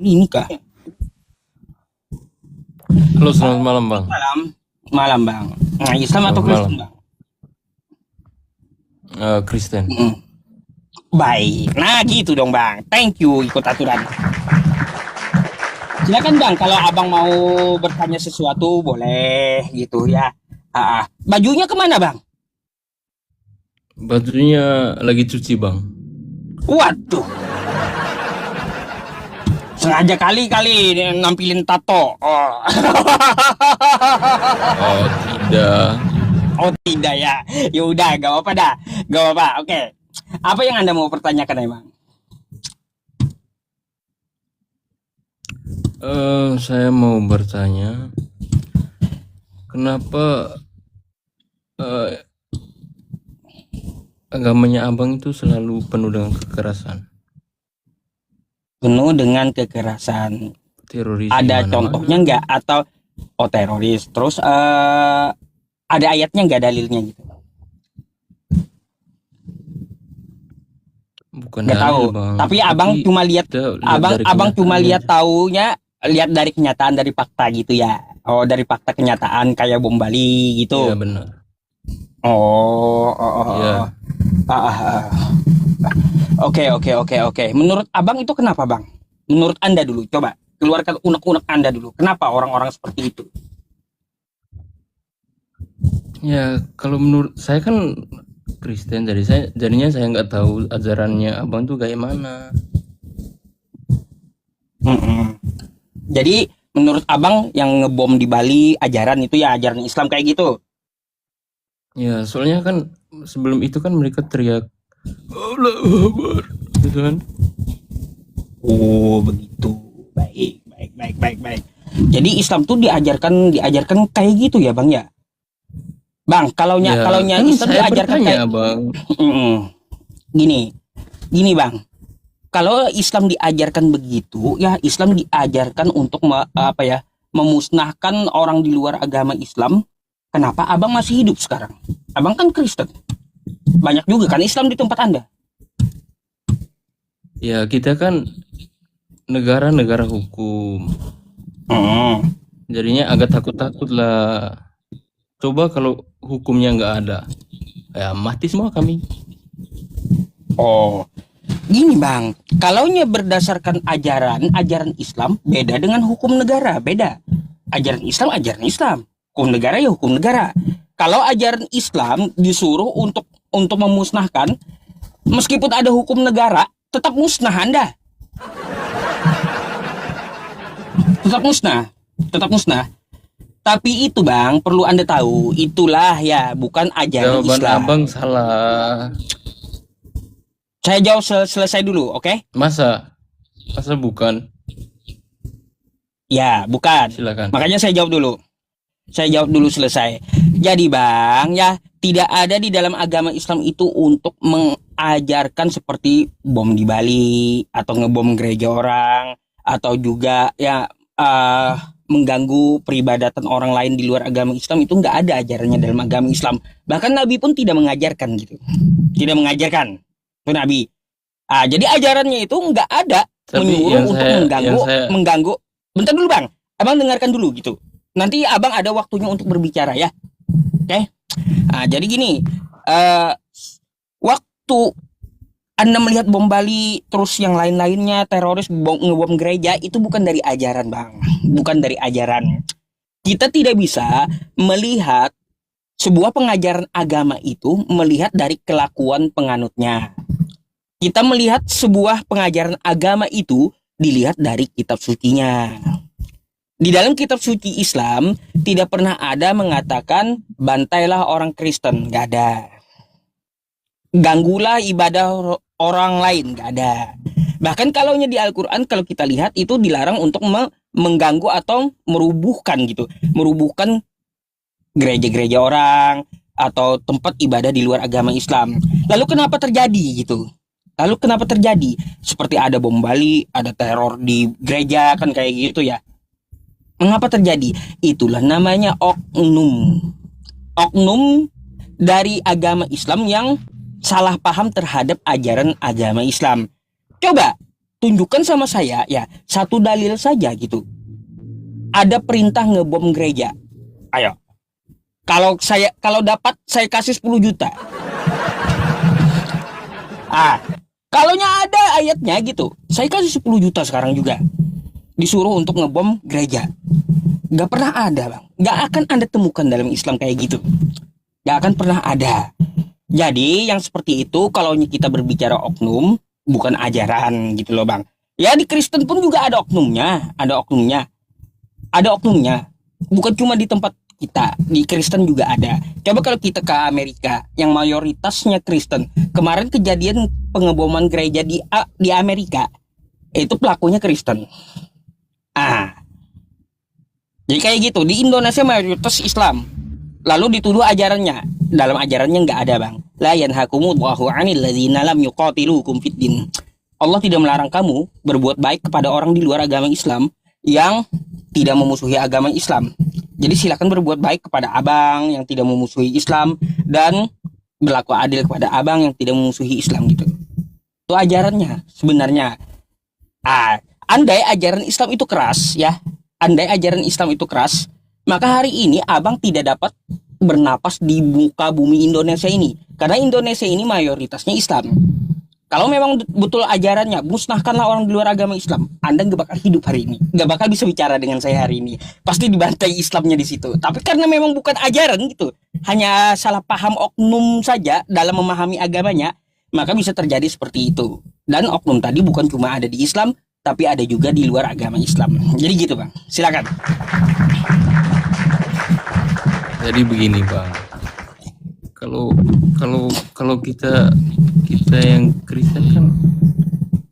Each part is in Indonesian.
Ini kah? Halo, selamat malam Bang. Malam, malam bang. Nah, Islam atau Selamat Kristen malam. bang? Kristen. Mm. Baik. Nah gitu dong bang. Thank you ikut aturan. Silakan bang. Kalau abang mau bertanya sesuatu boleh gitu ya. Bajunya kemana bang? Bajunya lagi cuci Bang. Waduh. Sengaja kali nampilin tato. Oh. Oh tidak. Oh tidak ya. Ya udah, gak apa-apa dah. Gak apa-apa. Oke. Apa yang anda mau pertanyakan emang? Saya mau bertanya, kenapa eh, agamanya Abang itu selalu penuh dengan kekerasan, Penuh dengan kekerasan. teroris di Ada mana-mana? contohnya nggak atau teroris? Terus ada ayatnya nggak, dalilnya gitu? Bukan Nggak tahu. dalil Bang, Tapi abang cuma lihat, kita lihat dari abang cuma kenyataannya lihat aja. taunya, lihat dari kenyataan, dari fakta gitu ya. Oh, dari fakta kenyataan kayak bom Bali Iya gitu. benar. Oh. Iya. Ah, ah, ah. Oke. Menurut abang itu kenapa bang? Menurut anda dulu, coba keluarkan unek-unek anda dulu. Kenapa orang-orang seperti itu? Ya kalau menurut saya kan Kristen, jadinya saya nggak tahu ajarannya Abang tuh kayak mana. Mm-mm. Jadi menurut abang yang ngebom di Bali ajaran itu ya ajaran Islam kayak gitu? Ya, soalnya kan sebelum itu kan mereka teriak Allahu Akbar, gitu kan? Oh begitu. Baik. Jadi Islam tuh diajarkan kayak gitu ya bang ya? Bang, kalau Ya, kan Islam saya diajarkan bertanya, kayak Bang. gini bang. Kalau Islam diajarkan begitu, ya Islam diajarkan untuk memusnahkan orang di luar agama Islam. Kenapa abang masih hidup sekarang? Abang kan Kristen. Banyak juga kan Islam di tempat anda. Ya, kita kan negara hukum. Jadinya agak takut-takut lah. Coba kalau hukumnya nggak ada, ya mati semua kami. Oh, gini bang, kalaunya berdasarkan ajaran Islam beda dengan hukum negara, beda. Ajaran Islam, hukum negara ya hukum negara. Kalau ajaran Islam disuruh untuk memusnahkan, meskipun ada hukum negara, tetap musnah anda, tetap musnah. Tapi itu bang, perlu anda tahu, itulah ya bukan ajaran Jawaban Islam. Abang salah. Saya jawab selesai dulu, oke? Masa bukan? Ya, bukan. Silakan. Makanya saya jawab dulu. Saya jawab dulu selesai. Jadi bang, ya tidak ada di dalam agama Islam itu untuk mengajarkan seperti bom di Bali atau ngebom gereja orang atau juga ya mengganggu peribadatan orang lain di luar agama Islam. Itu nggak ada ajarannya dalam agama Islam. Bahkan Nabi pun tidak mengajarkan gitu. Tidak mengajarkan itu Nabi. Jadi ajarannya itu nggak ada menyuruh untuk mengganggu. Bentar dulu bang, abang dengarkan dulu gitu. Nanti abang ada waktunya untuk berbicara ya. Oke. Jadi gini, waktu anda melihat bom Bali terus yang lain-lainnya teroris ngebom gereja, itu bukan dari ajaran bang, bukan dari ajaran. Kita tidak bisa melihat sebuah pengajaran agama itu melihat dari kelakuan penganutnya. Kita melihat sebuah pengajaran agama itu dilihat dari kitab sucinya. Di dalam kitab suci Islam tidak pernah ada mengatakan bantailah orang Kristen, nggak ada. Ganggulah ibadah orang lain, nggak ada. Bahkan kalaunya di Al-Quran kalau kita lihat itu dilarang untuk mengganggu atau merubuhkan gereja-gereja orang atau tempat ibadah di luar agama Islam. Lalu kenapa terjadi gitu? Seperti ada bom Bali, ada teror di gereja kan kayak gitu ya. Mengapa terjadi? Itulah namanya oknum dari agama Islam yang salah paham terhadap ajaran agama Islam. Coba tunjukkan sama saya ya satu dalil saja gitu. Ada perintah ngebom gereja. Ayo. Kalau dapat saya kasih 10 juta. Kalaunya ada ayatnya gitu, saya kasih 10 juta sekarang juga. Disuruh untuk ngebom gereja. Gak pernah ada, Bang. Gak akan Anda temukan dalam Islam kayak gitu. Gak akan pernah ada. Jadi yang seperti itu kalau kita berbicara oknum, bukan ajaran gitu loh, Bang. Ya di Kristen pun juga ada oknumnya. Ada oknumnya. Bukan cuma di tempat kita, di Kristen juga ada. Coba kalau kita ke Amerika yang mayoritasnya Kristen. Kemarin kejadian pengeboman gereja di Amerika, itu pelakunya Kristen. Jadi kayak gitu. Di Indonesia mayoritas Islam, lalu dituduh ajarannya. Dalam ajarannya nggak ada, Bang. La yanhakumullahu 'anil ladzina lam yuqatilukum fid din. Allah tidak melarang kamu berbuat baik kepada orang di luar agama Islam yang tidak memusuhi agama Islam. Jadi silakan berbuat baik kepada abang yang tidak memusuhi Islam dan berlaku adil kepada abang yang tidak memusuhi Islam gitu. Itu ajarannya sebenarnya. Andai ajaran Islam itu keras ya, maka hari ini abang tidak dapat bernapas di muka bumi Indonesia ini. Karena Indonesia ini mayoritasnya Islam. Kalau memang betul ajarannya, musnahkanlah orang di luar agama Islam, Anda gak bakal hidup hari ini. Gak bakal bisa bicara dengan saya hari ini. Pasti dibantai Islamnya di situ. Tapi karena memang bukan ajaran gitu, hanya salah paham oknum saja dalam memahami agamanya, maka bisa terjadi seperti itu. Dan oknum tadi bukan cuma ada di Islam, tapi ada juga di luar agama Islam. Jadi gitu, Bang. Silakan. Jadi begini, Bang. Kalau kita yang Kristen kan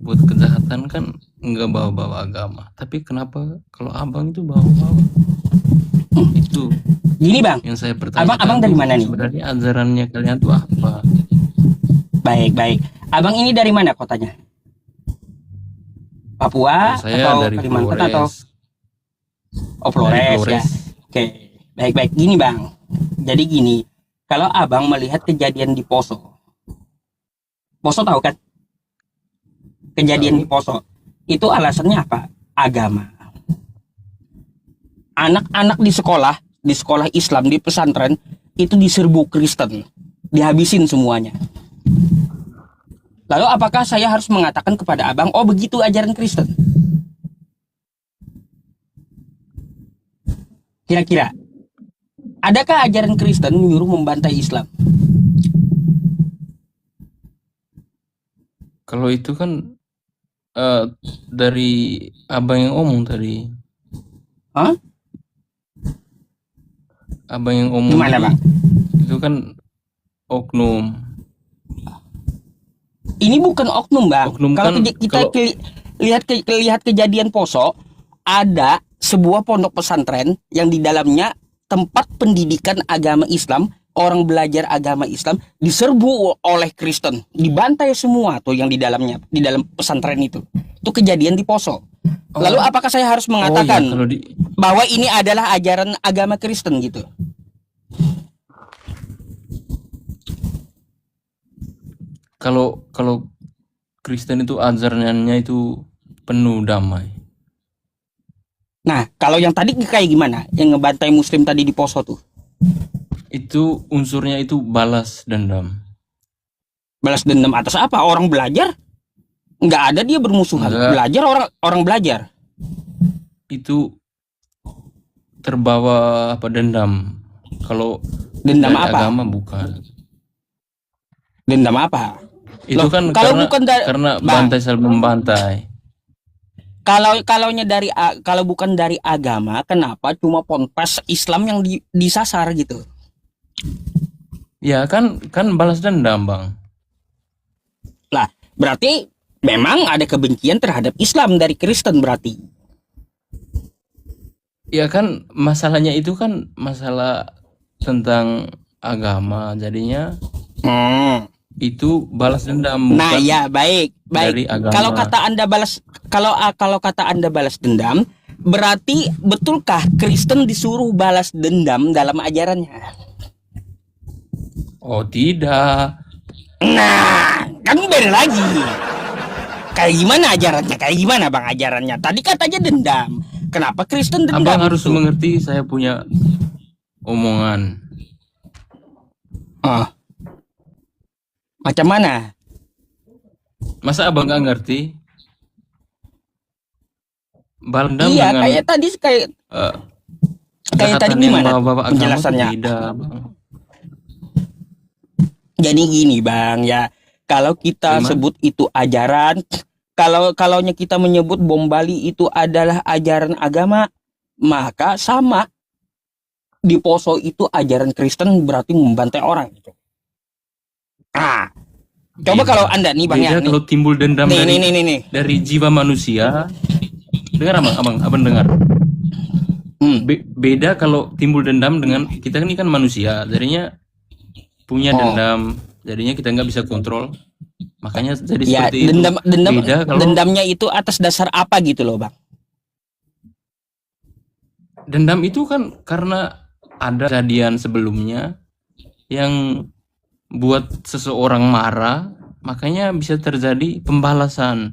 buat kejahatan kan nggak bawa-bawa agama. Tapi kenapa kalau abang itu bawa-bawa? Itu Gini, Bang. yang saya pertanyakan. Abang dari mana nih? Sebenarnya ajarannya kalian tuh apa? Baik. Abang ini dari mana kotanya? Papua Saya atau dari Kalimantan Flores. atau Flores Dari ya? Flores. Oke. Baik. Gini, Bang. Jadi gini, kalau abang melihat kejadian di Poso tahu kan? Kejadian Tahu. di Poso itu alasannya apa? Agama. Anak-anak di sekolah Islam, di pesantren itu diserbu Kristen, dihabisin semuanya. Lalu apakah saya harus mengatakan kepada abang, oh begitu ajaran Kristen? Kira-kira adakah ajaran Kristen menyuruh membantai Islam? Kalau itu kan dari abang yang ngomong tadi. Hah? Abang yang ngomong Gimana, tadi, Bang? itu kan oknum. Ini bukan oknum, Bang. Oknum Kalau kan kita lihat kejadian Poso, ada sebuah pondok pesantren yang di dalamnya tempat pendidikan agama Islam, orang belajar agama Islam diserbu oleh Kristen, dibantai semua tuh yang di dalamnya, di dalam pesantren itu. Itu kejadian di Poso. Lalu apakah saya harus mengatakan kalau bahwa ini adalah ajaran agama Kristen gitu? kalau Kristen itu ajarannya itu penuh damai. Nah, kalau yang tadi kayak gimana? Yang ngebantai Muslim tadi di Poso tuh? Itu unsurnya itu balas dendam. Balas dendam atas apa? Orang belajar? Nggak ada dia bermusuhan. Enggak. Belajar orang belajar. Itu terbawa dendam. Kalau Dendam dari apa? agama bukan. Dendam apa? Itu Loh, kan kalau karena, bukan karena Bang, bantai saling membantai. kalau bukan dari agama, kenapa cuma ponpes Islam yang disasar gitu? Ya kan balas dendam, Bang. Lah, berarti memang ada kebencian terhadap Islam dari Kristen berarti. Ya kan masalahnya itu kan masalah tentang agama, jadinya itu balas dendam. Nah, bukan ya baik. dari agama. Kalau kata Anda balas dendam, berarti betulkah Kristen disuruh balas dendam dalam ajarannya? Oh tidak. Nah, kan beda lagi. Kayak gimana ajarannya? Kayak gimana bang ajarannya? Tadi katanya dendam. Kenapa Kristen dendam? Abang harus gitu? mengerti saya punya omongan. Ah, macam mana? Masa abang nggak ngerti? Balas dendam Iya, dengan kayak tadi kayak eh, kayak tadi kejahatan yang gimana bawa-bawa agama itu penjelasannya? beda, Bang. Jadi gini bang ya, kalau kita Gimana? sebut itu ajaran, kalaunya kita menyebut bom Bali itu adalah ajaran agama, maka sama di Poso itu ajaran Kristen berarti membantai orang gitu. Ah, coba kalau Beda. anda nih bang ya, Beda nih, kalau timbul dendam nih, dari nih, nih, nih, nih. dari jiwa manusia. Dengar abang dengar. Hmm. Beda kalau timbul dendam dengan kita ini kan manusia, jadinya punya Oh, dendam, jadinya kita nggak bisa kontrol, makanya jadi ya seperti itu. Beda kalau dendamnya itu atas dasar apa gitu loh bang? dendam itu kan karena ada kejadian sebelumnya yang buat seseorang marah, makanya bisa terjadi pembalasan.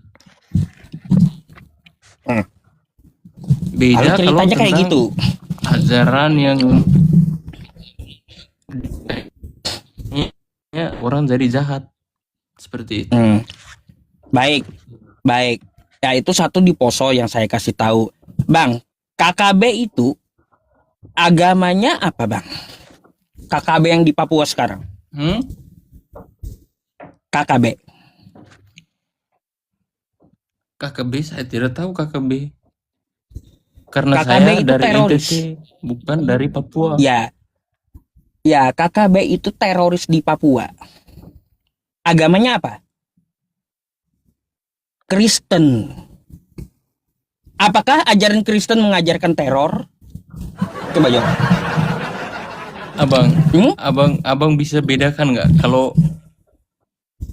Hmm. Kalau Beda kalau ceritanya kayak tentang gitu. ajaran yang orang jadi jahat seperti itu. Hmm. Baik, baik. Ya itu satu di Poso yang saya kasih tahu, bang. KKB itu agamanya apa bang? KKB yang di Papua sekarang. KKB. KKB saya tidak tahu KKB. Karena KKB saya itu dari teroris. NTT, bukan dari Papua. Ya, ya KKB itu teroris di Papua. Agamanya apa? Kristen. Apakah ajaran Kristen mengajarkan teror? Coba jawab. Abang, Hmm? abang bisa bedakan nggak kalau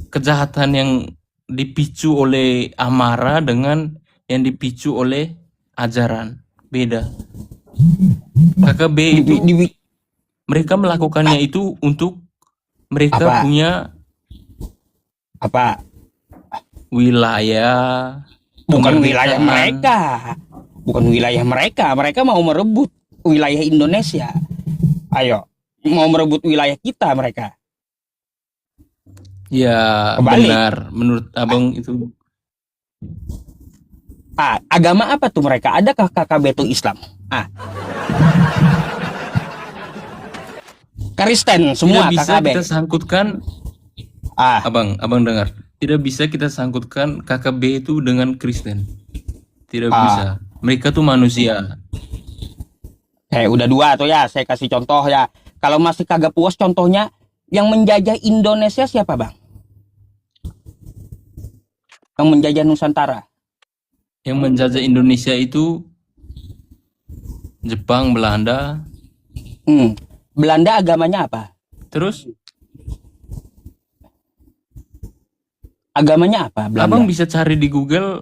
kejahatan yang dipicu oleh amarah dengan yang dipicu oleh ajaran? Beda. KKB itu mereka melakukannya itu untuk mereka apa? punya Apa? wilayah, Bukan wilayah kemerdekaan. mereka. Bukan wilayah mereka. Mereka mau merebut wilayah Indonesia. Ayo, mau merebut wilayah kita mereka. Ya, Kebalik. benar. Menurut abang itu Agama apa tuh mereka? Adakah KKB itu Islam? Kristen semua tidak bisa KKB. kita sangkutkan. Abang dengar. Tidak bisa kita sangkutkan KKB itu dengan Kristen. Tidak bisa. Mereka tuh manusia. Udah dua tuh ya. Saya kasih contoh ya. Kalau masih kagak puas contohnya, yang menjajah Indonesia siapa bang? Yang menjajah Nusantara. Yang menjajah Indonesia itu Jepang, Belanda. Belanda agamanya apa? Terus agamanya apa Belanda? Abang bisa cari di Google.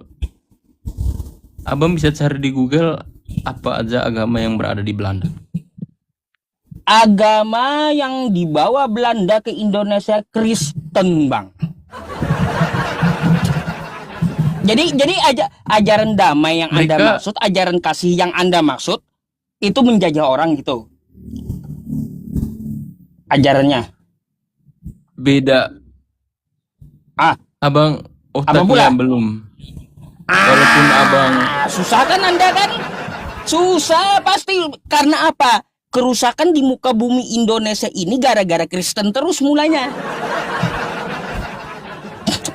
Abang bisa cari di Google apa aja agama yang berada di Belanda. Agama yang dibawa Belanda ke Indonesia Kristen bang. Jadi ajaran damai yang Anda maksud, ajaran kasih yang Anda maksud itu menjajah orang gitu. Ajarannya. Beda. Abang otaknya belum. Walaupun abang susah kan Anda kan? Susah pasti karena apa? Kerusakan di muka bumi Indonesia ini gara-gara Kristen terus mulanya.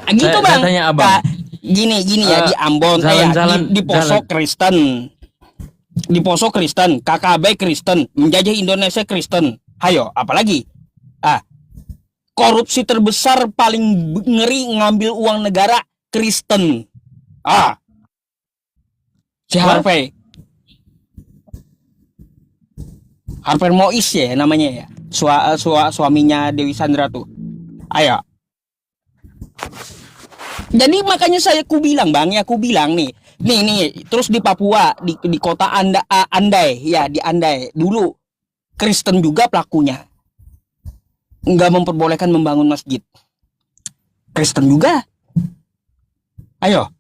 Gitu bang. Tanya abang. Gini ya di Ambon, di Poso Kristen, di Poso Kristen, KKB Kristen, menjajah Indonesia Kristen. Hayo, apalagi? Korupsi terbesar paling ngeri ngambil uang negara Kristen. Si Harvey Mois ya namanya ya, suaminya Dewi Sandra tuh. Ayo. Jadi makanya aku bilang nih, terus di Papua, di kota Andai ya, di Andai dulu Kristen juga pelakunya, nggak memperbolehkan membangun masjid. Kristen juga. Ayo,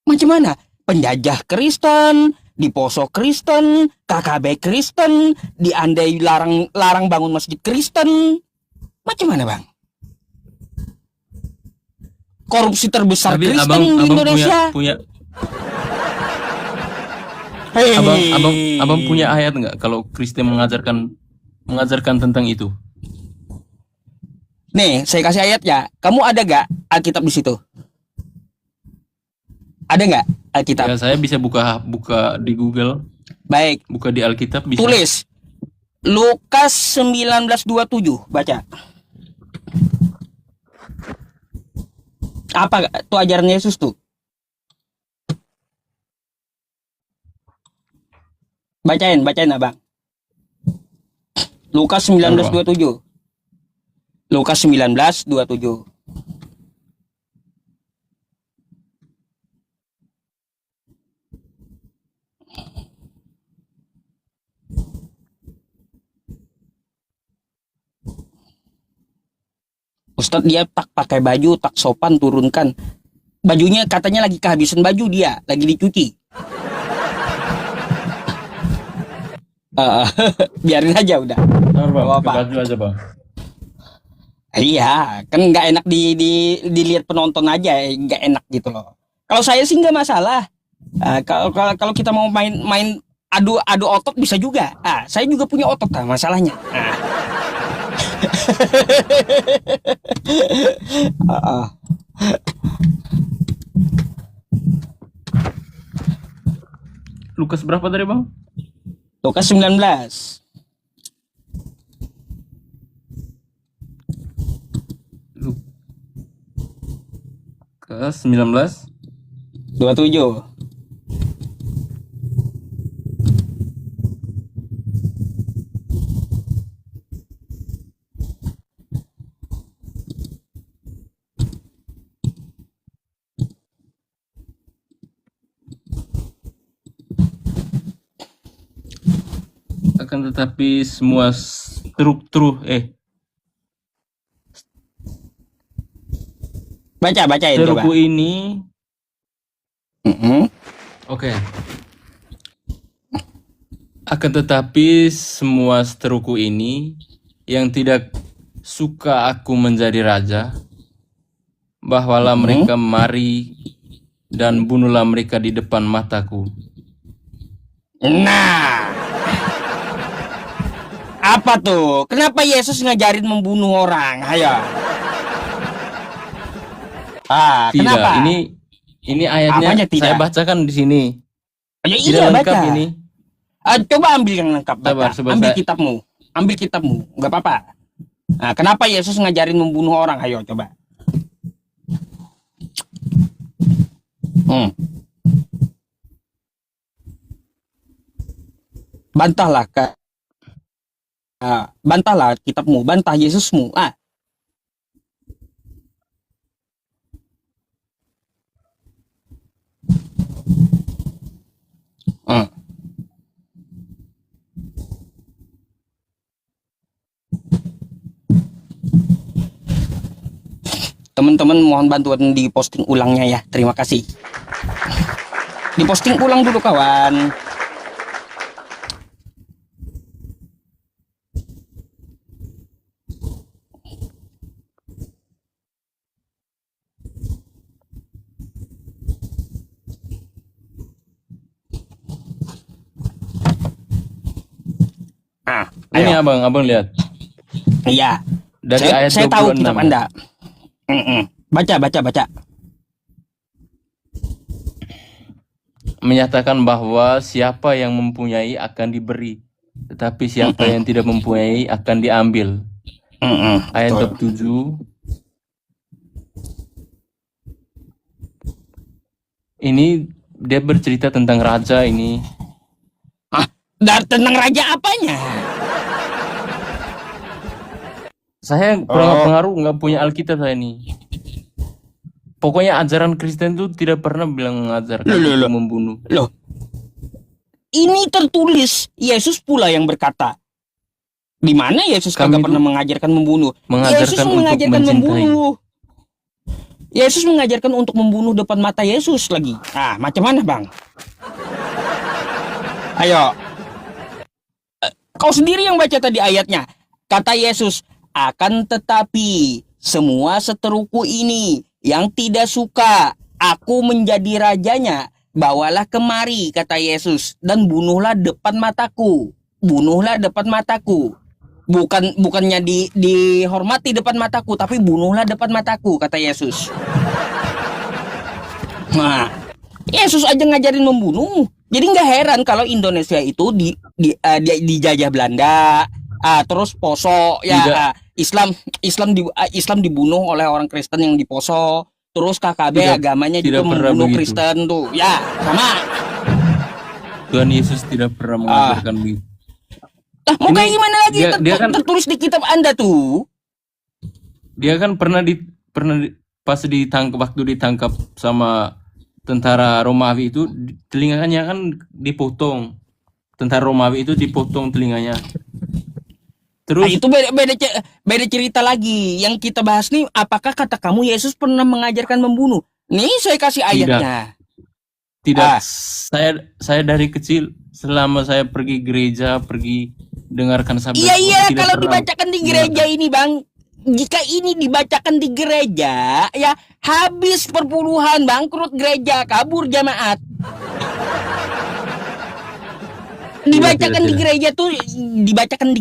macam mana? Penjajah Kristen, diposo Kristen, KKB Kristen, diandai larang bangun masjid Kristen. Macam mana, Bang? Korupsi terbesar Tapi Kristen abang di abang Indonesia. punya Hei. abang punya ayat nggak kalau Kristen mengajarkan tentang itu? Nih, saya kasih ayat ya. Kamu ada gak Alkitab di situ? Ada nggak Alkitab? Ya saya bisa buka di Google, Baik, buka di Alkitab bisa. tulis Lukas 19:27, baca. Apa tuh ajaran Yesus tuh? Bacain Abang. Lukas 19:27. Lukas 19:27. Ustadz dia tak pakai baju, tak sopan, turunkan. Bajunya katanya lagi kehabisan baju dia, lagi dicuci. Biarin aja udah. Bang, Apa? baju aja bang. Iya, kan nggak enak dilihat penonton aja, nggak enak gitu loh. Kalau saya sih nggak masalah. Kalau kita mau main adu otot bisa juga. Saya juga punya otot masalahnya. Lukas berapa tadi bang? Lukas 19. Lukas 19. 27. Akan tetapi semua Bacain coba. seruku ini. Oke. Akan tetapi semua seteruku ini yang tidak suka aku menjadi raja, bahwalah mereka mari dan bunuhlah mereka di depan mataku. Nah, apa tuh? Kenapa Yesus ngajarin membunuh orang? Ayo. Tidak, Kenapa? ini ayatnya Apanya tidak? saya bacakan di sini. Ya, Tidak iya, lengkap baca. ini. Coba ambil yang lengkap, baca. Sabar, Ambil saya- kitabmu, nggak apa-apa. Nah, kenapa Yesus ngajarin membunuh orang? Ayo, coba. Bantahlah kitabmu, bantah Yesusmu. Teman-teman mohon bantuan di posting ulangnya ya. Terima kasih. Di posting ulang dulu kawan. Ini abang lihat. Iya. Dari saya, ayat saya tahu 26. kitab Anda. Baca. Menyatakan bahwa siapa yang mempunyai akan diberi, tetapi siapa yang tidak mempunyai akan diambil. Ayat 27. Ini dia bercerita tentang raja ini. Dan tentang raja apanya? Saya kurang pengaruh, nggak punya Alkitab saya ini. Pokoknya ajaran Kristen itu tidak pernah bilang mengajarkan untuk membunuh. Loh, ini tertulis Yesus pula yang berkata. Di mana Yesus kagak pernah mengajarkan membunuh? Mengajarkan Yesus untuk mengajarkan mencintai. membunuh. Yesus mengajarkan untuk membunuh depan mata Yesus lagi. Ah, macam mana bang? Ayo, kau sendiri yang baca tadi ayatnya. Kata Yesus, akan tetapi semua seteruku ini yang tidak suka aku menjadi rajanya, bawalah kemari, kata Yesus, dan bunuhlah depan mataku. Bunuhlah depan mataku. Bukannya dihormati depan mataku, tapi bunuhlah depan mataku, kata Yesus. Nah, Yesus aja ngajarin membunuh. Jadi nggak heran kalau Indonesia itu dijajah Belanda, terus Poso ya, Tidak, Islam dibunuh oleh orang Kristen yang di Poso, terus KKB tidak, agamanya juga tidak pernah membunuh begitu. Kristen tuh, ya sama. Tuhan Yesus tidak pernah mengajarkan begitu. Nah, mau Ini kayak gimana lagi? dia kan Tertulis di kitab Anda tuh. dia kan pas waktu ditangkap sama tentara Romawi itu, telinganya kan dipotong. Tentara Romawi itu dipotong telinganya. Nah, Terus itu beda cerita lagi. Yang kita bahas nih, apakah kata kamu Yesus pernah mengajarkan membunuh? Nih saya kasih ayatnya. tidak, saya dari kecil selama saya pergi gereja, pergi dengarkan sabda Tuhan, Iya, tidak kalau pernah dibacakan di gereja dengarkan. ini bang, jika ini dibacakan di gereja, ya habis perpuluhan, bangkrut gereja, kabur jamaat. Dibacakan di Tidak.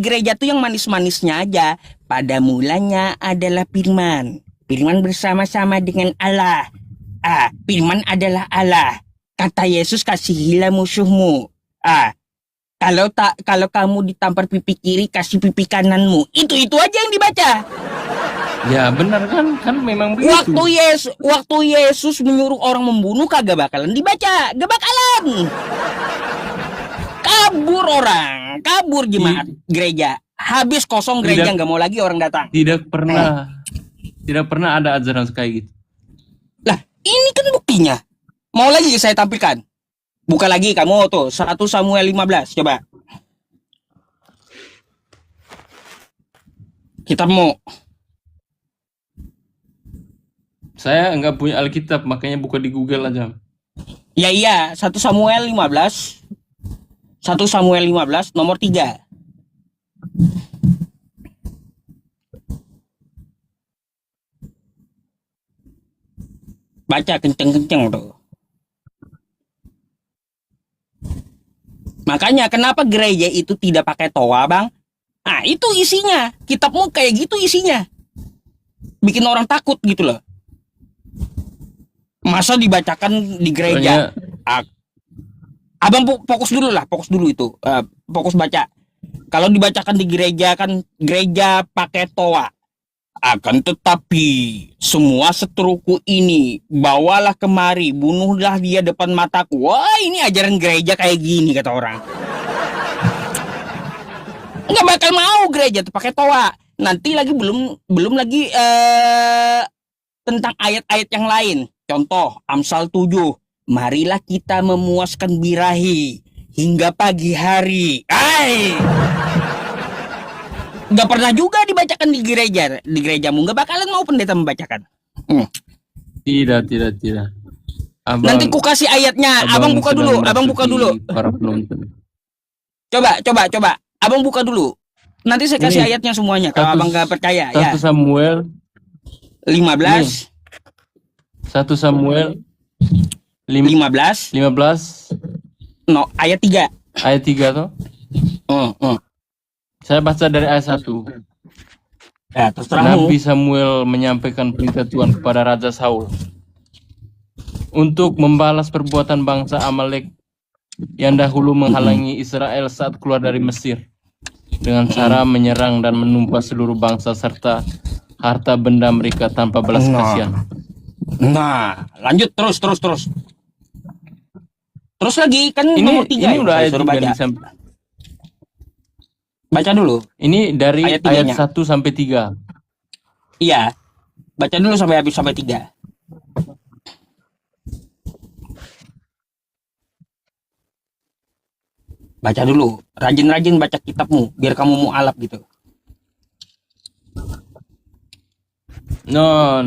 gereja tuh yang manis-manisnya aja. Pada mulanya adalah firman. Firman bersama-sama dengan Allah. Firman adalah Allah. Kata Yesus, kasihilah musuhmu. Kalau kamu ditampar pipi kiri, kasih pipi kananmu. Itu aja yang dibaca. Ya benar kan memang begitu. Waktu Yesus menyuruh orang membunuh, kagak bakalan dibaca. Gak bakalan. Kabur jemaat gereja. Habis kosong gereja, nggak mau lagi orang datang. Tidak pernah ada ajaran kayak gitu. Lah, ini kan buktinya. Mau lagi saya tampilkan? Buka lagi kamu tuh 1 Samuel 15, coba. Kitabmu. Saya nggak punya Alkitab, makanya buka di Google aja. Ya iya, 1 Samuel 15. 1 Samuel 15 nomor 3. Baca kenceng-kenceng tuh. Makanya kenapa gereja itu tidak pakai toa, Bang? Itu isinya. Kitabmu kayak gitu isinya. Bikin orang takut gitu loh. Masa dibacakan di gereja? Abang fokus dulu itu. Fokus baca. Kalau dibacakan di gereja kan gereja pakai toa. Akan tetapi semua seteruku ini bawalah kemari, bunuhlah dia depan mataku. Wah, ini ajaran gereja kayak gini, kata orang. Nggak bakal mau gereja tuh pakai toa. Nanti lagi belum lagi tentang ayat-ayat yang lain. Contoh Amsal 7. Marilah kita memuaskan birahi hingga pagi hari. Gak pernah juga dibacakan di gereja. Di gerejamu gak bakalan mau pendeta membacakan. Tidak. Nanti ku kasih ayatnya. Abang buka dulu. Para penonton. Coba. Abang buka dulu. Nanti saya kasih ayatnya semuanya. Kalau abang gak percaya 1 ya. Samuel 15. 1 Samuel 15. No, ayat 3. Ayat 3 toh. Saya baca dari ayat 1. Ya, terserahmu. Nabi Samuel menyampaikan perintah Tuhan kepada Raja Saul untuk membalas perbuatan bangsa Amalek yang dahulu menghalangi Israel saat keluar dari Mesir dengan cara menyerang dan menumpas seluruh bangsa serta harta benda mereka tanpa belas kasihan. Nah, lanjut terus. Terus lagi kan nomor 3 ini udah ayat 3 baca dulu. Ini dari ayat 1 sampai 3. Iya. Baca dulu sampai habis sampai 3. Baca dulu. Rajin-rajin baca kitabmu biar kamu mualaf gitu. No.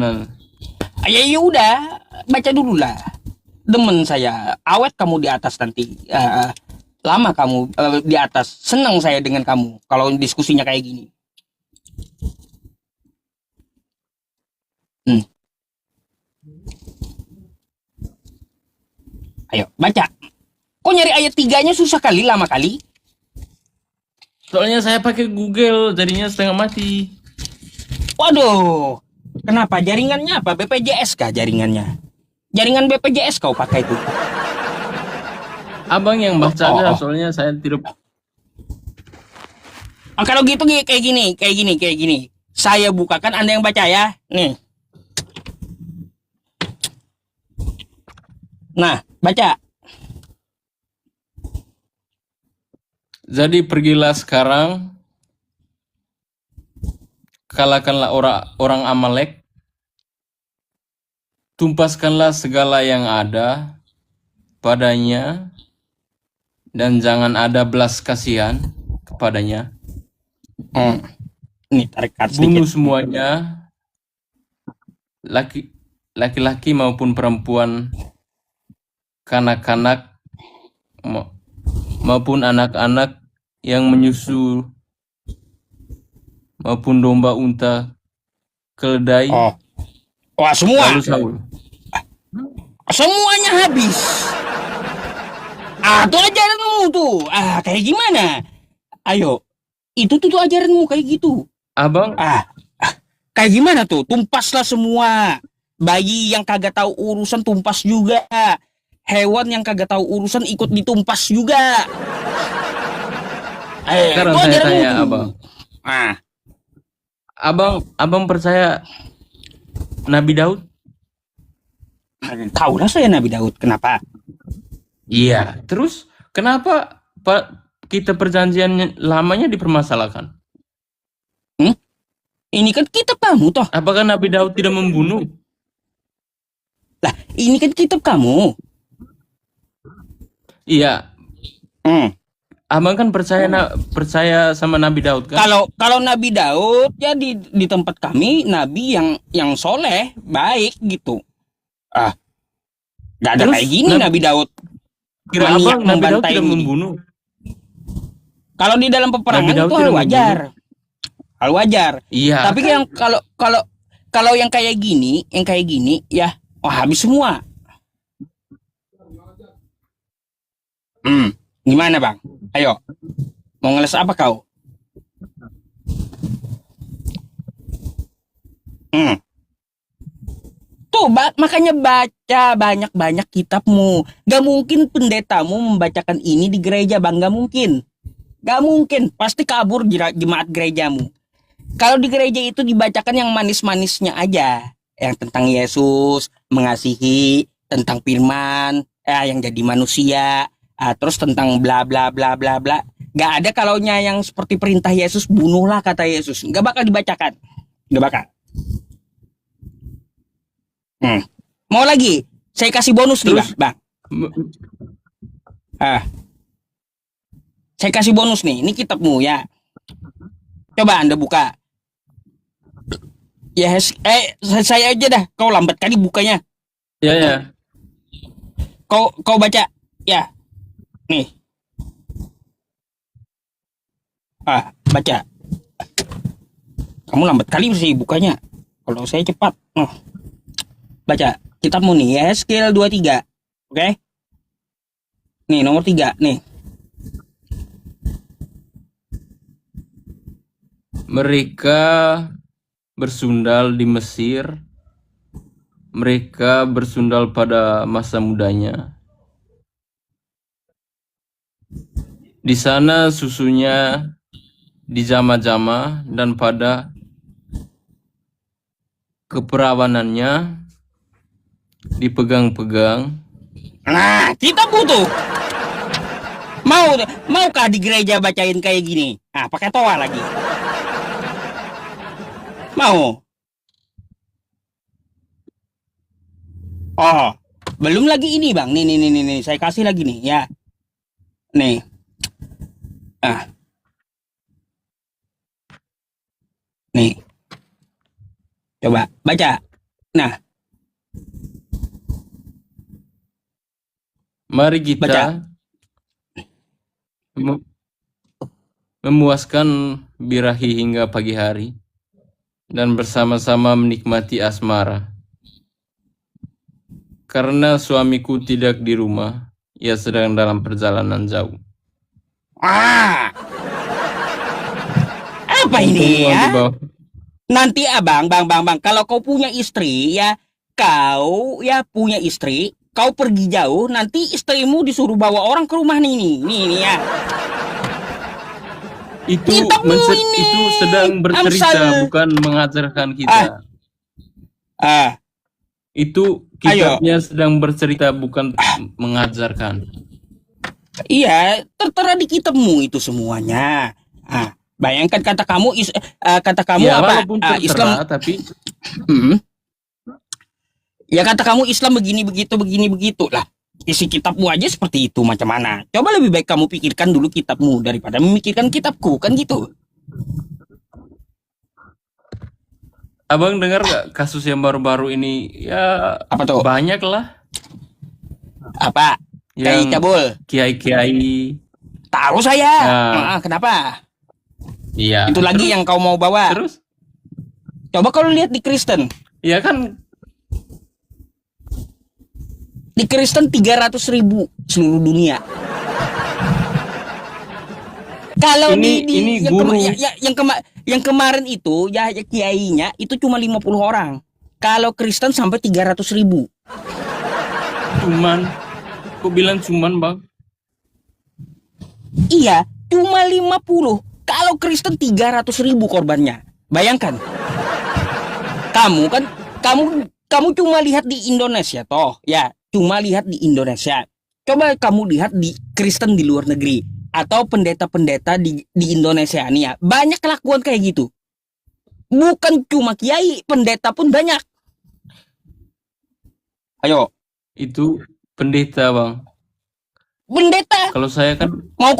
Ya udah, baca dulu lah. Demen saya, awet kamu di atas nanti. Lama kamu di atas. Senang saya dengan kamu kalau diskusinya kayak gini. Hmm, ayo baca. Kok nyari ayat 3-nya susah kali, lama kali? Soalnya saya pakai Google, jadinya setengah mati. Waduh, kenapa jaringannya apa? BPJS kah jaringannya? Jaringan BPJS kau pakai itu? Abang yang baca Oh, aja, oh. soalnya saya tidak. Oh, kalau gitu kayak gini. Saya bukakan, Anda yang baca ya. Nih. Nah, baca. Jadi pergilah sekarang, kalahkanlah orang Amalek, tumpaskanlah segala yang ada padanya, dan jangan ada belas kasihan kepadanya. Hmm. Nih, tarik kartu Bunuh sedikit. semuanya, laki-laki maupun perempuan, kanak-kanak maupun anak-anak yang menyusu, maupun domba, unta, keledai. Oh, wah semua. Lalu Saul, Semuanya habis. Ah, tuh ajaranmu tuh. Ah, kayak gimana? Ayo, itu tuh ajaranmu kayak gitu. abang, Ah, kayak gimana tuh? Tumpaslah semua. Bayi yang kagak tahu urusan tumpas juga. Hewan yang kagak tahu urusan ikut ditumpas juga. sekarang Itu saya ajaranmu tanya tuh. abang, Ah, abang percaya Nabi Daud? tahu lah saya Nabi Daud. Kenapa? Iya. Terus kenapa kita perjanjian lamanya dipermasalahkan? Hmm? Ini kan kitab kamu toh. Apakah Nabi Daud tidak membunuh? Lah, ini kan kitab kamu. Iya. Hmm. Abang kan percaya sama Nabi Daud kan? Kalau Nabi Daud ya di tempat kami nabi yang soleh, baik gitu. Ah, gak ada Terus kayak gini Nabi Daud kira maniak abang Nabi Daud membantai tidak ini. membunuh? Kalau di dalam peperangan Nabi Daud itu hal tidak wajar. Hal wajar. Iya. Tapi Kan? yang kalau yang kayak gini ya, wah habis semua. Gimana bang? Ayo, mau ngeles apa kau? Tuh, makanya baca banyak-banyak kitabmu. Gak mungkin pendetamu membacakan ini di gereja, bang. Gak mungkin. Gak mungkin. Pasti kabur jemaat gerejamu. Kalau di gereja itu dibacakan yang manis-manisnya aja. Yang tentang Yesus, mengasihi, tentang firman, yang jadi manusia, terus tentang bla bla bla bla bla. Gak ada kalaunya yang seperti perintah Yesus, bunuhlah kata Yesus. Gak bakal dibacakan. Gak bakal. Mau lagi? Saya kasih bonus nih, Terus bang. Saya kasih bonus nih. Ini kitabmu ya. Coba Anda buka. Ya, saya aja dah. Kau lambat kali bukanya. ya. Kau baca. Ya. Nih. Baca. Kamu lambat kali sih bukanya. Kalau saya cepat. Baca. Kitabmu nih, Yehezkiel 23. Oke? Nih, nomor 3. Nih. Mereka bersundal di Mesir. Mereka bersundal pada masa mudanya. Di sana susunya dijama-jama dan pada keperawanannya dipegang-pegang. Nah, kita butuh. Maukah di gereja bacain kayak gini? Pakai toa lagi. Mau? Oh, belum lagi ini bang. Nih. Saya kasih lagi nih ya. Nih. Nih. Coba baca. Nah, Mari Baca. kita mem- memuaskan birahi hingga pagi hari dan bersama-sama menikmati asmara. Karena suamiku tidak di rumah, ia sedang dalam perjalanan jauh. Ah, apa ini Uang di ya? bawah. Nanti bang, kalau kau punya istri ya, kau ya punya istri, kau pergi jauh, nanti istrimu disuruh bawa orang ke rumah nih ya. Itu Kitabmu ini, itu sedang bercerita, Amsal. bukan mengajarkan kita. Ah, Itu ayo. kitabnya sedang bercerita, bukan mengajarkan. Iya, tertera di kitabmu itu semuanya. Bayangkan kata kamu Ya, apa? walaupun Islam. tertera, tapi Hmm. Ya kata kamu Islam begini begitu lah. Isi kitabmu aja seperti itu, macam mana? Coba lebih baik kamu pikirkan dulu kitabmu daripada memikirkan kitabku, kan gitu. abang dengar gak kasus yang baru-baru ini? Ya, Apa tuh? banyak lah Apa? Kayak yang cabul. kiai-kiai. Tahu saya. Nah. Kenapa? Iya. Itu lagi Terus? yang kau mau bawa. Terus? Coba kalau lihat di Kristen. Ya kan, Di Kristen 300.000 seluruh dunia. Kalau Ini yang, guru. yang kemarin itu ya kiainya itu cuma 50 orang. Kalau Kristen sampai 300.000. cuman, kok bilang cuman bang? Iya, cuma 50. Kalau Kristen 300.000 korbannya. Bayangkan. Kamu cuma lihat di Indonesia toh, ya, cuma lihat di Indonesia. Coba kamu lihat di Kristen di luar negeri atau pendeta-pendeta di Indonesia nih ya, banyak kelakuan kayak gitu. Bukan cuma kiai, pendeta pun banyak. Ayo, Itu pendeta bang. pendeta. Kalau saya kan, Mau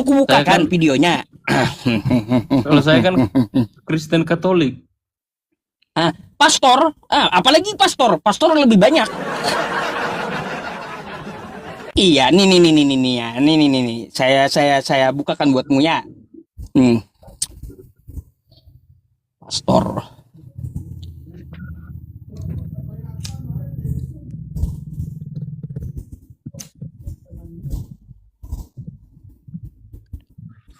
ku bukakan Saya kan- videonya. kalau saya kan Kristen Katolik. Pastor, apalagi pastor lebih banyak. Iya, nih ya, nih. Saya bukakan buatmu ya. Pastor.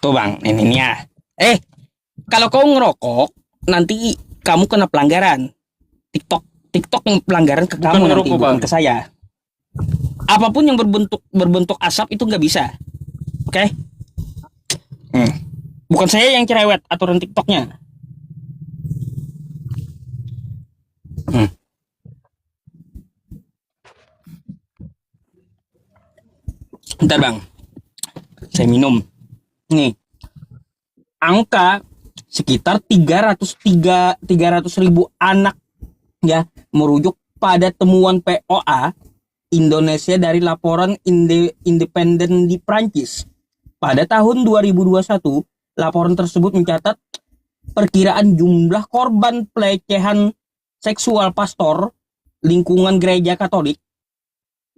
Tuh bang, ini ya. Kalau kau ngerokok, nanti kamu kena pelanggaran. TikTok yang pelanggaran ke Bukan kamu nanti, ngerokok, bukan Bang. ke saya. Apapun yang berbentuk asap itu nggak bisa. Oke? Bukan saya yang cerewet aturan TikToknya. Bentar bang, saya minum. Nih, angka sekitar 300.000 anak ya merujuk pada temuan POA Indonesia dari laporan independen di Prancis. Pada tahun 2021, laporan tersebut mencatat perkiraan jumlah korban pelecehan seksual pastor lingkungan gereja Katolik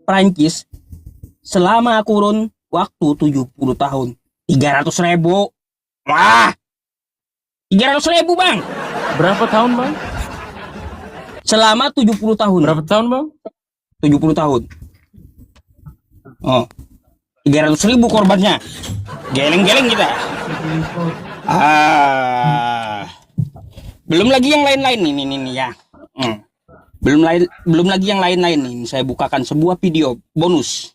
Prancis selama kurun waktu 70 tahun. 300.000. Wah, 300.000 bang. Berapa tahun bang? Selama 70 tahun. Berapa tahun bang? 70 tahun. Oh, 300.000 korbannya. Geleng-geleng kita. Belum lagi yang lain-lain nih ya. Belum lagi yang lain-lain nih. Saya bukakan sebuah video bonus.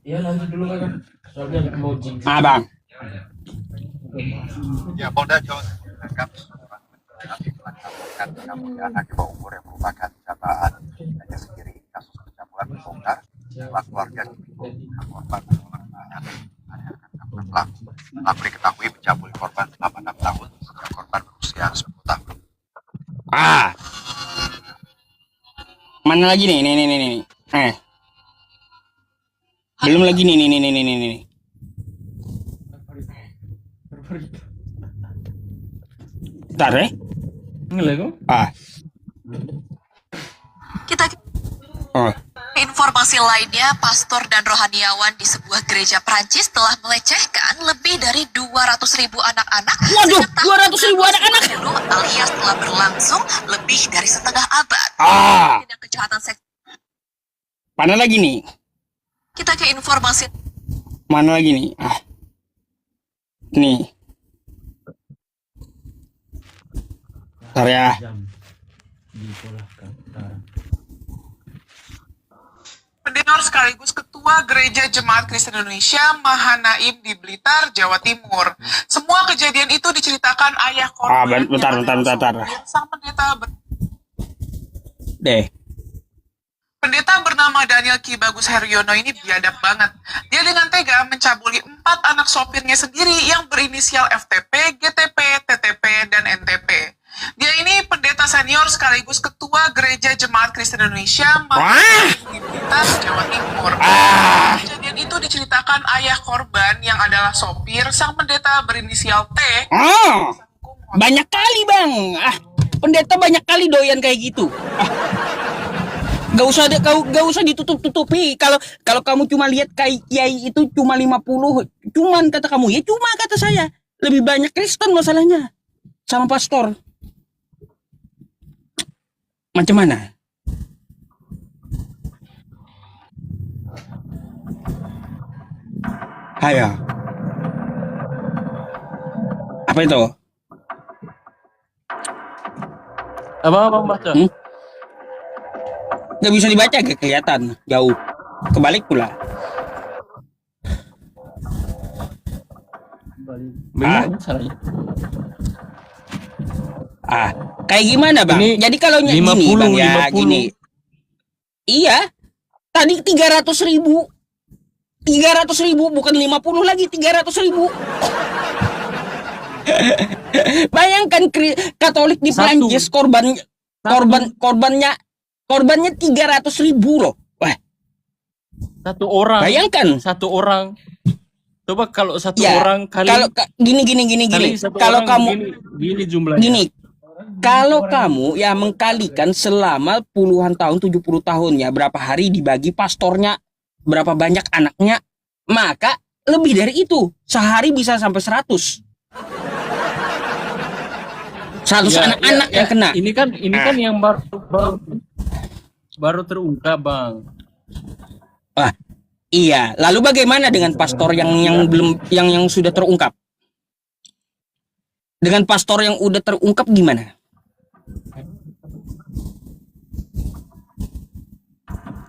Iya lanjut dulu kan. Soalnya mau jinjing. Bang. Ya, Polda Jawa Timur menangkap seorang laki-laki melakukan pencabulan anak di bawah umur yang merupakan cobaan hanya sendiri. Kasus pencabulan terbongkar setelah keluarga korban menolak pelaku. Pelaku diketahui mencabuli korban selama 6 tahun sejak korban berusia 10 tahun. Mana lagi nih? Nih. Belum lagi nih. Bentar ya. Ngelek kok. Ah. Kita Oh. informasi lainnya, pastor dan rohaniawan di sebuah gereja Prancis telah melecehkan lebih dari 200.000 anak-anak. Waduh, sejak tahun 200.000 anak-anak. 1990, alias telah berlangsung lebih dari setengah abad. Ah. Tindak kejahatan seks. Mana lagi nih? Kita ke informasi Mana lagi nih? Ah. Nih. Bentar ya. Pendeta sekaligus Ketua Gereja Jemaat Kristen Indonesia Mahanaim di Blitar, Jawa Timur. Semua kejadian itu diceritakan ayah korban. bentar. Sang pendeta Deh. Pendeta bernama Daniel Ki Bagus Heryono ini biadab banget. Dia dengan tega mencabuli 4 anak sopirnya sendiri yang berinisial FTP, GTP, TTP, dan NTP. Dia ini pendeta senior sekaligus Ketua Gereja Jemaat Kristen Indonesia di Blitar, Jawa Timur. Kejadian itu diceritakan ayah korban yang adalah sopir sang pendeta berinisial T. Ah. Banyak kali, Bang. Ah, pendeta banyak kali doyan kayak gitu. Ah. Gak usah ditutup-tutupi. Kalau kamu cuma lihat kiai itu cuma 50, cuman kata kamu, ya cuma kata saya. Lebih banyak Kristen masalahnya sama pastor. Macam mana? Hayo. Apa itu? Apa baca? Gak bisa dibaca, gak kelihatan, jauh. Kebalik pula. Bagaimana caranya? Ah, kayak gimana, Bang? Ini Jadi kalau gini, 50, Bang, ya 50. gini. Iya. Tadi 300.000. 300.000 bukan 50 lagi, 300.000. Bayangkan Katolik di Satu. Prancis korbannya 300.000 loh. Wah, Satu orang. bayangkan. Satu orang. Coba kalau satu Ya, orang kali. Kalau gini. Kali satu Kalau orang kamu gini jumlahnya. gini, kalau kamu ya mengkalikan selama puluhan tahun, 70 tahun ya, berapa hari dibagi pastornya, berapa banyak anaknya, maka lebih dari itu. Sehari bisa sampai 100. 100 anak-anak yang kena. Ini kan yang baru terungkap, Bang. Wah, iya. Lalu bagaimana dengan pastor yang belum yang sudah terungkap? Dengan pastor yang udah terungkap gimana?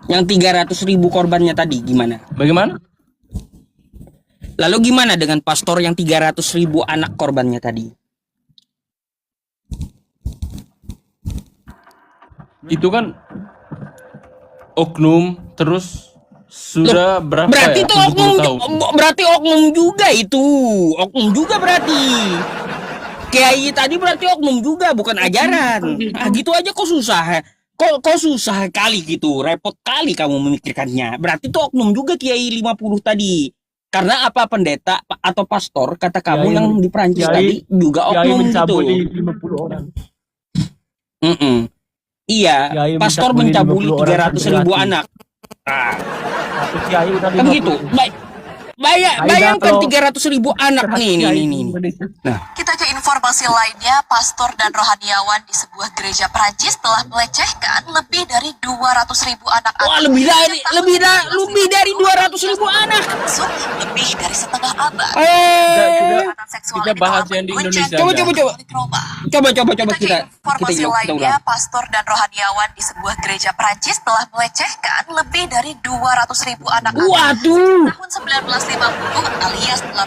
Yang 300.000 korbannya tadi gimana? Bagaimana? Lalu gimana dengan pastor yang 300.000 anak korbannya tadi? Itu kan oknum terus sudah berapa Berarti ya? itu 70 oknum, tahun. berarti oknum juga itu. Oknum juga berarti. Kiai tadi berarti oknum juga, bukan ajaran. Ah, gitu aja kok susah. Kok susah kali gitu. Repot kali kamu memikirkannya. Berarti itu oknum juga Kiai 50 tadi. Karena apa, pendeta atau pastor kata kamu Kiai- yang di Prancis Kiai- tadi juga Kiai oknum gitu. mencabuli 50 orang. Iya, Kiai pastor mencabuli mencabuli 50 orang 300.000 gratis. anak. Satu kiai udah Kan gitu. Bayangkan 300.000 anak nih. Nah, Kita ke informasi lainnya, pastor dan rohaniawan di sebuah gereja Prancis telah melecehkan lebih dari 200.000 anak-anak. wah lebih dari 200.000 anak. Berlangsung lebih dari setengah abad. Kejahatan seksual kita ini bahas telah yang di mengguncang Indonesia, Coba. Katolik Roma. Coba Kita kita informasi lainnya, ulang. pastor dan rohaniawan di sebuah gereja Prancis telah melecehkan lebih dari 200.000 anak-anak. Waduh. Tahun 1950 alias telah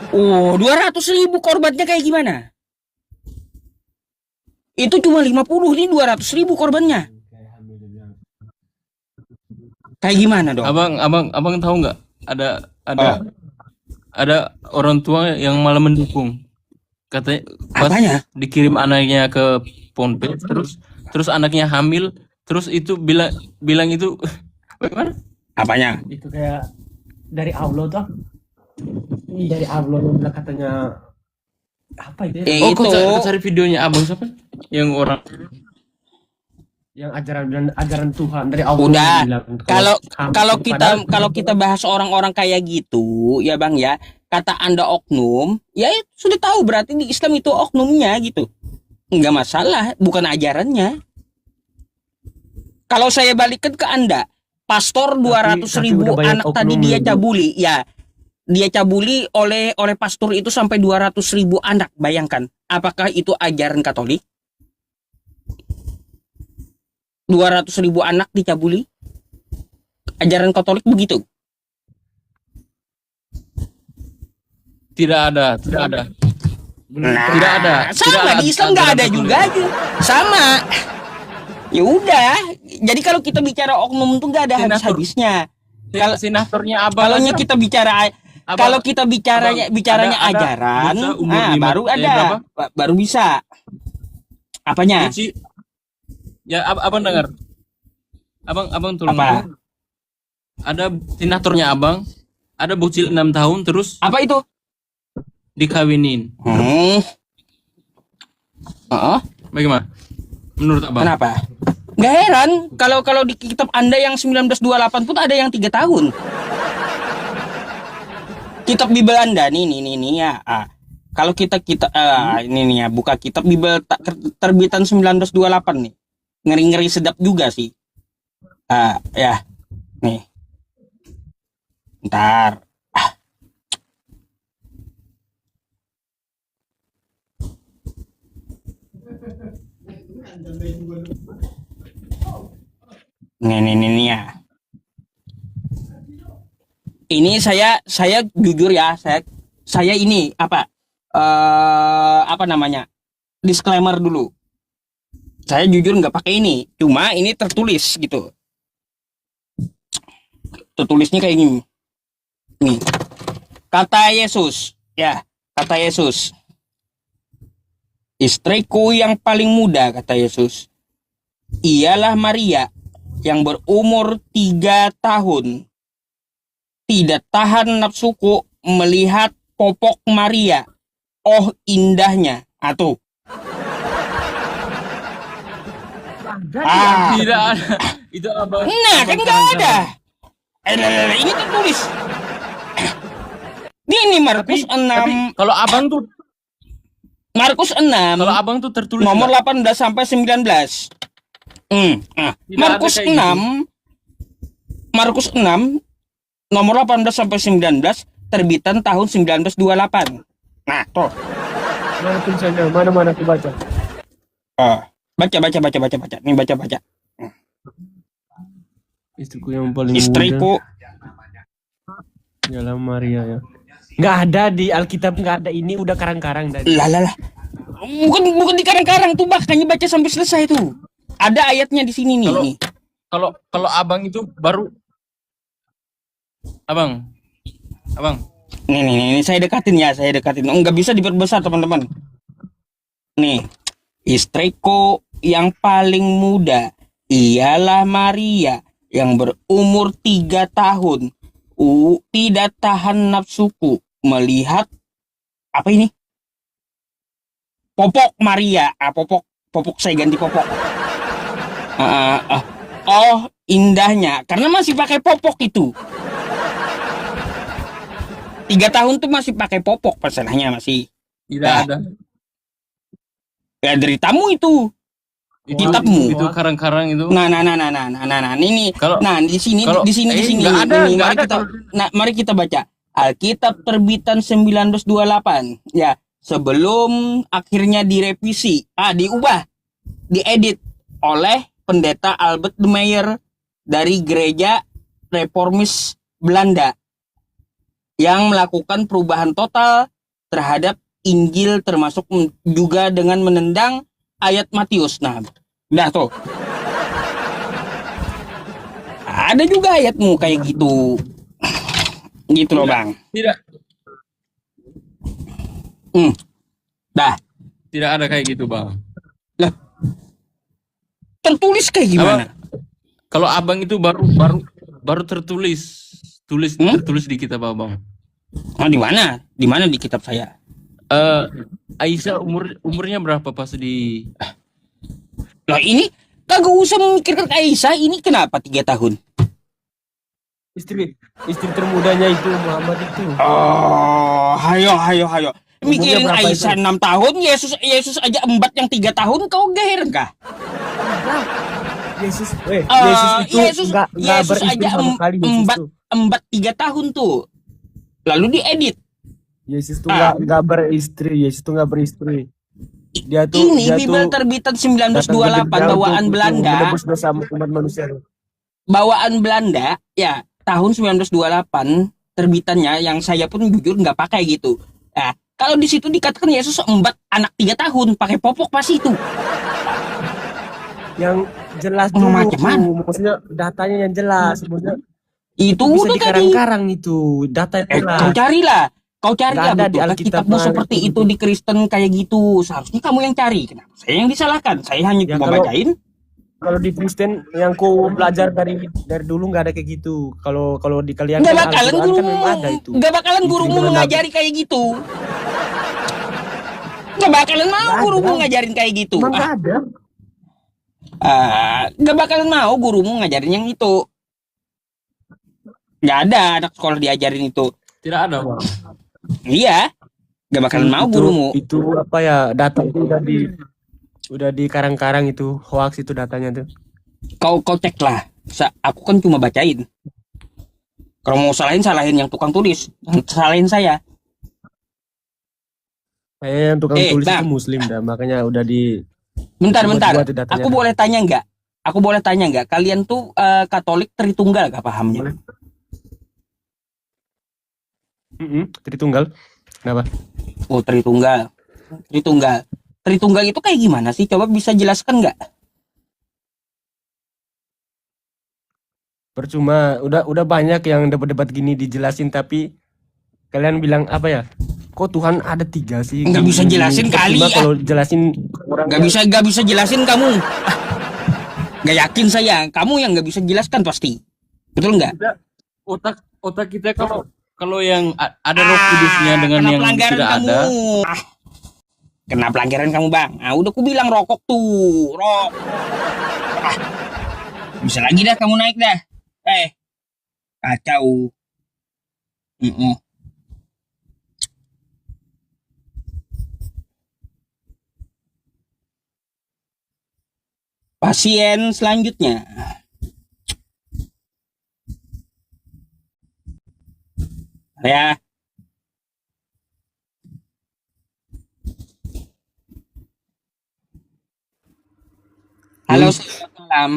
200.000 korbannya kayak gimana? Itu cuma 50, ini 200.000 korbannya. Kayak gimana dong? Abang tahu nggak? Ada orang tua yang malah mendukung. Katanya pas Apanya? dikirim anaknya ke Ponpes terus anaknya hamil, terus itu bilang itu bagaimana? Apanya? Itu kayak dari Allah tuh, dari Allah bilang katanya Apa itu ya? Oh, itu kau cari videonya abang siapa? Yang orang Yang ajaran Tuhan dari Allah udah. bilang, Kalau kamu kalau itu kita padahal- kalau kita bahas orang-orang kayak gitu, ya Bang ya, kata Anda oknum, ya itu sudah tahu berarti di Islam itu oknumnya gitu. Enggak masalah, bukan ajarannya. Kalau saya balikan ke Anda, pastor 200.000 udah banyak anak tadi oknum dia yang- cabuli, ya. Dia cabuli oleh pastor itu sampai 200.000 anak. Bayangkan, apakah itu ajaran Katolik? 200.000 anak dicabuli? Ajaran Katolik begitu? tidak ada. Nah, Tidak ada. Sama Tidak ada di Islam nggak ada ajaran juga aja. Sama. Ya udah. Jadi kalau kita bicara oknum tuh nggak ada Senator. habis-habisnya. Kalau Senatornya abang kalau aja. kita bicara Abang- kalau kita bicaranya ada ajaran, bocah umur lima- baru ada, berapa? baru bisa. Apanya? Bocil. Ya, abang dengar. Abang tolong. Apa? Ada senatornya abang, ada bocil 6 tahun terus Apa itu? dikawinin. Bagaimana? Menurut abang? Kenapa? Nggak heran kalau di kitab Anda yang 1928 pun ada yang 3 tahun. Kitab Bible Anda nih ya. Kalau kita ini nih ya, buka kitab Bible terbitan 1928 nih. Ngeri-ngeri sedap juga sih. Ya. Nih. Ntar. Nih ya. Ini saya jujur ya, saya ini apa namanya? Disclaimer dulu. Saya jujur nggak pakai ini, cuma ini tertulis gitu. Tertulisnya kayak gini. Nih. Kata Yesus, ya, kata Yesus. Istriku yang paling muda, kata Yesus, ialah Maria yang berumur 3 tahun. Tidak tahan nafsuku melihat popok Maria. Oh indahnya. Atuh. Tidak ada. Itu abang. Nah, kan nggak ada. Ini tertulis. Ini Markus 6. Kalau abang tuh Markus 6. Kalau abang tuh tertulis Nomor nggak? 18 sampai 19. Tidak Markus ada kayak 6. Markus 6 nomor 18 sampai 19 terbitan tahun 1928. Nah, tuh. Mana tulisannya? Mana aku baca? Baca. Nih baca. Istriku yang paling Istriku. muda ialah Maria ya. Nggak ada di Alkitab, nggak ada, ini udah karang-karang tadi. Lah. Bukan di karang-karang tuh, makanya baca sampai selesai tuh. Ada ayatnya di sini nih. Kalau- nih. Kalau abang itu baru abang. Nih, saya dekatin. Nggak bisa diperbesar, teman-teman. Nih, istriku yang paling muda ialah Maria yang berumur 3 tahun. Tidak tahan nafsuku melihat apa ini? Popok Maria. Popok saya ganti popok. Oh, indahnya. Karena masih pakai popok itu. 3 tahun tuh masih pakai popok, masalahnya masih. Tidak Nah. ada. Ya dari tamu itu. Kitabmu. Itu karang-karang itu. Nah, ini. Kalau- Nah, di sini. nggak ada, Ini, nggak ada mari kita baca. Alkitab terbitan 1928. Ya, sebelum akhirnya direvisi, diubah, diedit oleh pendeta Albert de Meyer dari Gereja Reformis Belanda yang melakukan perubahan total terhadap Injil, termasuk juga dengan menendang ayat Matius. Nah, udah tuh. Ada juga ayatmu kayak gitu. Gitu loh, Bang. Tidak. Dah, Tidak ada kayak gitu, Bang. tertulis kayak gimana? Kalau abang itu baru tertulis. Tertulis di kitab abang. Oh, di mana? Di mana di kitab saya? Aisyah umurnya berapa pas di Lah ini kagak usah memikirkan Aisyah, ini kenapa 3 tahun? Istri termudanya itu Muhammad itu. Oh, hayo. Mikirin berapa Aisyah itu? 6 tahun, Yesus aja embat yang 3 tahun, kau geher kah? Yesus itu Yesus nggak Yesus beristri aja sama sekali. Yesus tuh. embat 3 tahun tuh. Lalu diedit. Yesus tuh nggak beristri. Yesus tuh nggak beristri. Dia tuh Ini Bible terbitan 1928 bawaan Belanda. Menebus dosa umat manusia. Bawaan Belanda ya tahun 1928 terbitannya, yang saya pun jujur nggak pakai gitu. Nah, kalau di situ dikatakan Yesus embat anak 3 tahun pakai popok pasti itu. Yang jelas Oh, dulu, macam-macam. maksudnya datanya yang jelas. Maksudnya Itu bisa udah tadi. dikarang-karang itu data yang jelas. Kau carilah Nggak ada di betul Alkitab kitabmu yang seperti itu. itu di Kristen kayak gitu. Seharusnya kamu yang cari. Kenapa saya yang disalahkan? Saya hanya Ya, cuma kalau- bacain. Kalau di Kristen yang ku belajar dari dulu nggak ada kayak gitu. Kalau di kalian Nggak kan bakalan Al-Quran kan gurumu, memang ada itu. nggak bakalan Istri gurumu dengan mengajari kayak gitu. Nggak bakalan mau Nggak gurumu ada. ngajarin kayak gitu. Emang nggak ada. Nggak bakalan mau gurumu ngajarin yang itu. Nggak ada anak sekolah diajarin itu. tidak ada, Bang? Iya, nggak bakalan mau gurumu. Itu apa ya, data itu udah di karang-karang itu, hoax itu datanya tuh. Kau cek lah. Aku kan cuma bacain. Kalau mau salahin yang tukang tulis, salahin saya. Kayaknya yang tukang tulis Bang. itu muslim dah, makanya udah di Bentar. Buat datanya. Aku boleh tanya nggak? Kalian tuh Katolik Tritunggal gak pahamnya? Tritunggal. Kenapa? Oh, Tritunggal. Tritunggal itu kayak gimana sih? Coba bisa jelaskan nggak? Percuma, udah banyak yang debat-debat gini dijelasin, tapi kalian bilang apa ya? Kok Tuhan ada 3 sih? Nggak bisa jelasin kali, Percuma ya. kalau jelasin orang Nggak bisa jelasin kamu. Nggak yakin saya. Kamu yang nggak bisa jelaskan pasti. Betul nggak? Otak kita kalau yang ada Roh Kudusnya dengan kena yang pelanggaran tidak kamu. ada. Kena pelanggaran kamu, Bang. Udah ku bilang rokok tuh. Bisa lagi dah kamu naik dah. Kacau. Pasien selanjutnya. Ya. Halo, selamat malam.